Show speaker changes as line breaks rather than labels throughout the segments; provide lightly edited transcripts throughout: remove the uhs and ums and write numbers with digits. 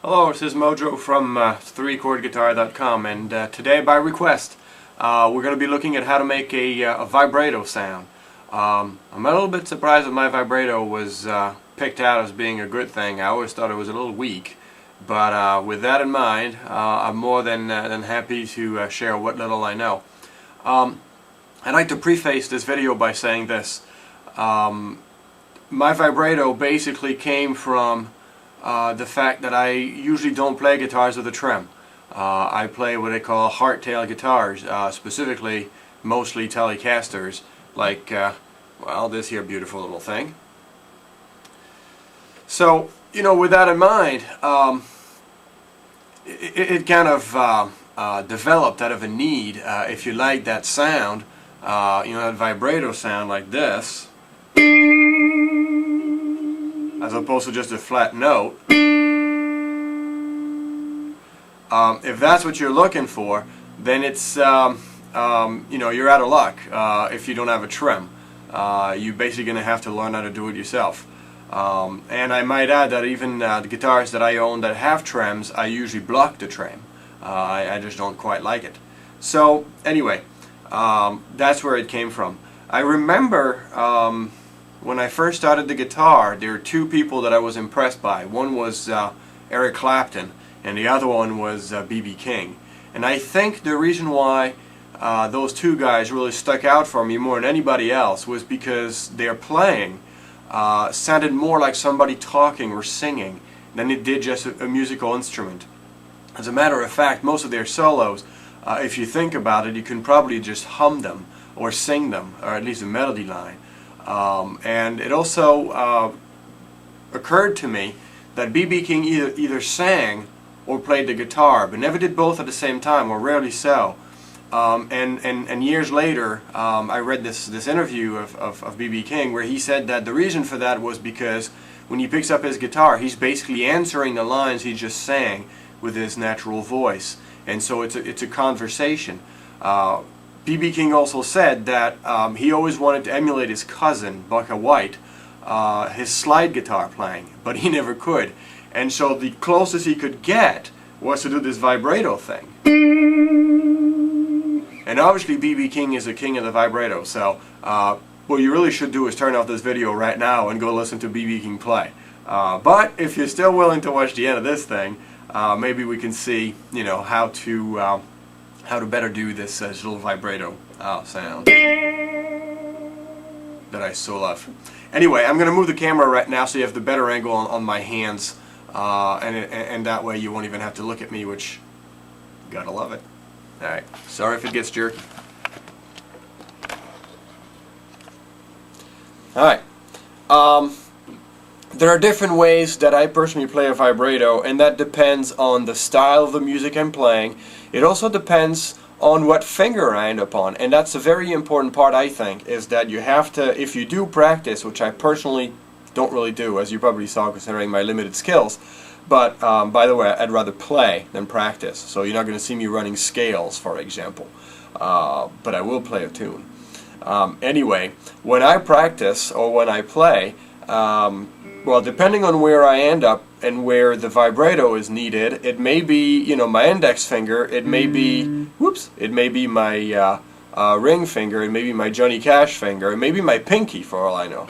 Hello, this is Mojo from ThreeChordGuitar.com, and today, by request, we're going to be looking at how to make a vibrato sound. I'm a little bit surprised that my vibrato was picked out as being a good thing. I always thought it was a little weak, but with that in mind, I'm more than happy to share what little I know. I'd like to preface this video by saying this. My vibrato basically came from the fact that I usually don't play guitars with a trem. I play what they call hardtail guitars, specifically mostly Telecasters, like well, this here beautiful little thing. So, you know, with that in mind, it kind of developed out of a need. If you like that sound, you know, that vibrato sound like this, as opposed to just a flat note. If that's what you're looking for, then it's you know, you're out of luck if you don't have a trem. You're basically going to have to learn how to do it yourself. And I might add that even the guitars that I own that have trems, I usually block the trem. I just don't quite like it. So anyway, that's where it came from. I remember when I first started the guitar, there were two people that I was impressed by. One was Eric Clapton, and the other one was B.B. King. And I think the reason why those two guys really stuck out for me more than anybody else was because their playing sounded more like somebody talking or singing than it did just a musical instrument. As a matter of fact, most of their solos, if you think about it, you can probably just hum them or sing them, or at least a melody line. And it also occurred to me that B.B. King either sang or played the guitar, but never did both at the same time, or rarely so. And years later, I read this interview of B.B. King where he said that the reason for that was because when he picks up his guitar, he's basically answering the lines he just sang with his natural voice, and so it's a conversation. B.B. King also said that he always wanted to emulate his cousin, Bucka White, his slide guitar playing, but he never could. And so the closest he could get was to do this vibrato thing. And obviously B.B. King is the king of the vibrato, so what you really should do is turn off this video right now and go listen to B.B. King play. But if you're still willing to watch the end of this thing, maybe we can see, you know, how to better do this little vibrato sound that I so love. Anyway, I'm going to move the camera right now so you have the better angle on my hands, and that way you won't even have to look at me, which, gotta love it. Alright, sorry if it gets jerky. Alright, there are different ways that I personally play a vibrato, and that depends on the style of the music I'm playing. It also depends on what finger I end up on, and that's a very important part, I think, is that you have to, if you do practice, which I personally don't really do, as you probably saw considering my limited skills, but by the way, I'd rather play than practice, so you're not going to see me running scales, for example, but I will play a tune. Anyway, when I practice or when I play, well, depending on where I end up and where the vibrato is needed, it may be, you know, my index finger, it may be, whoops, it may be my ring finger, it may be my Johnny Cash finger, it may be my pinky for all I know.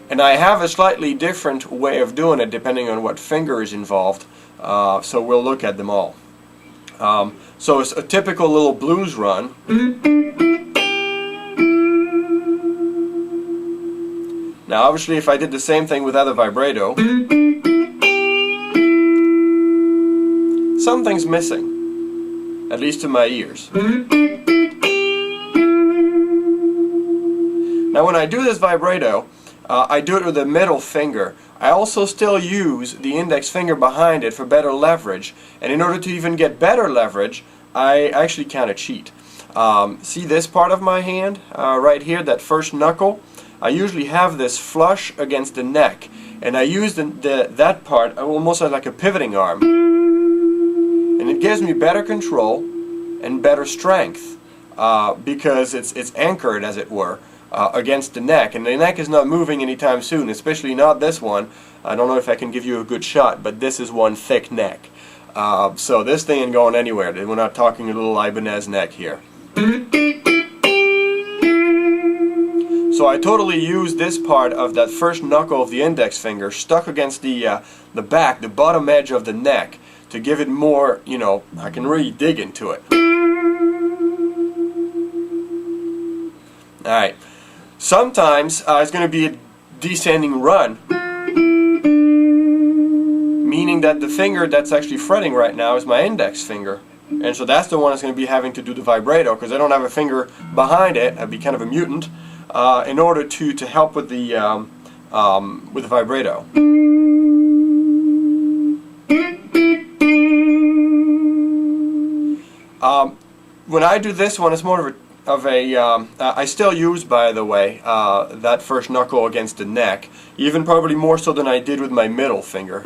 And I have a slightly different way of doing it depending on what finger is involved, so we'll look at them all. So it's a typical little blues run. Now obviously if I did the same thing without a vibrato, something's missing, at least to my ears. Now when I do this vibrato, I do it with the middle finger. I also still use the index finger behind it for better leverage, and in order to even get better leverage, I actually kind of cheat. See this part of my hand, right here, that first knuckle? I usually have this flush against the neck, and I use that part almost like a pivoting arm. And it gives me better control and better strength because it's anchored, as it were, against the neck, and the neck is not moving anytime soon, especially not this one. I don't know if I can give you a good shot, but this is one thick neck. So this thing ain't going anywhere. We're not talking a little Ibanez neck here. So I totally used this part of that first knuckle of the index finger stuck against the back, the bottom edge of the neck, to give it more, you know, I can really dig into it. Alright, sometimes it's going to be a descending run, meaning that the finger that's actually fretting right now is my index finger. And so that's the one that's going to be having to do the vibrato, because I don't have a finger behind it. I'd be kind of a mutant in order to help with the vibrato. When I do this one, it's more of a I still use, by the way, that first knuckle against the neck, even probably more so than I did with my middle finger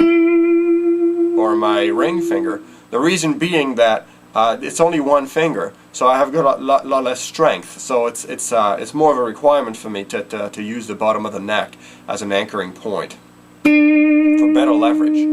or my ring finger. The reason being that it's only one finger, so I have got a lot less strength. So it's more of a requirement for me to use the bottom of the neck as an anchoring point for better leverage.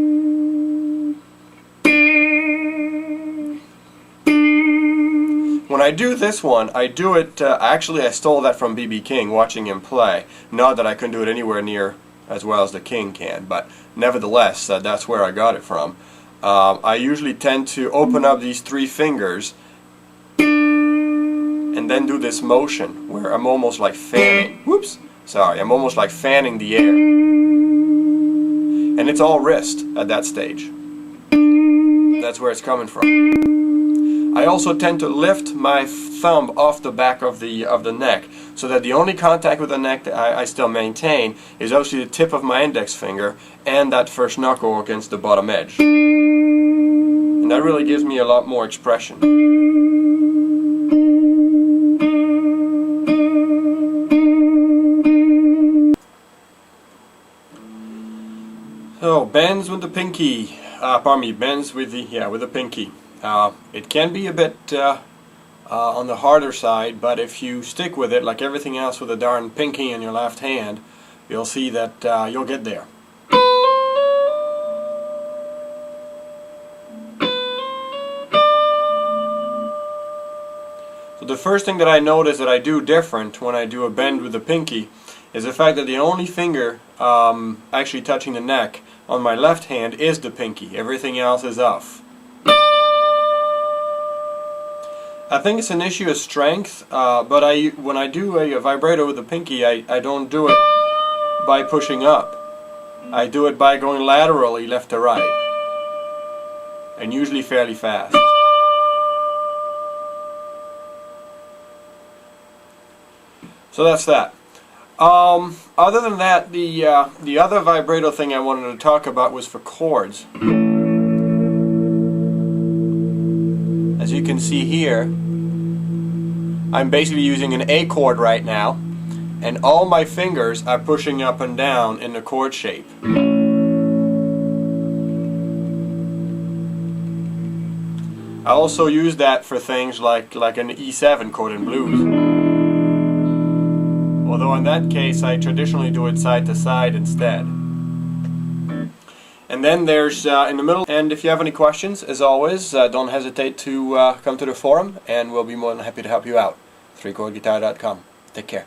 When I do this one, I do it, actually I stole that from B.B. King, watching him play. Not that I can do it anywhere near as well as the King can, but nevertheless, that's where I got it from. I usually tend to open up these three fingers and then do this motion where I'm almost like fanning. Whoops! Sorry, I'm almost like fanning the air. And it's all wrist at that stage. That's where it's coming from. I also tend to lift my thumb off the back of the neck, so that the only contact with the neck that I still maintain is actually the tip of my index finger and that first knuckle against the bottom edge. And that really gives me a lot more expression. So bends with the pinky. Pardon me, bends with the pinky. It can be a bit on the harder side, but if you stick with it, like everything else with a darn pinky in your left hand, you'll see that you'll get there. So the first thing that I notice that I do different when I do a bend with the pinky is the fact that the only finger actually touching the neck on my left hand is the pinky. Everything else is off. I think it's an issue of strength, but when I do a vibrato with the pinky, I don't do it by pushing up. I do it by going laterally left to right, and usually fairly fast. So that's that. Other than that, the other vibrato thing I wanted to talk about was for chords. As you can see here, I'm basically using an A chord right now, and all my fingers are pushing up and down in the chord shape. I also use that for things like an E7 chord in blues. Although in that case I traditionally do it side to side instead. And then there's in the middle, and if you have any questions, as always, don't hesitate to come to the forum, and we'll be more than happy to help you out. ThreeChordGuitar.com. Take care.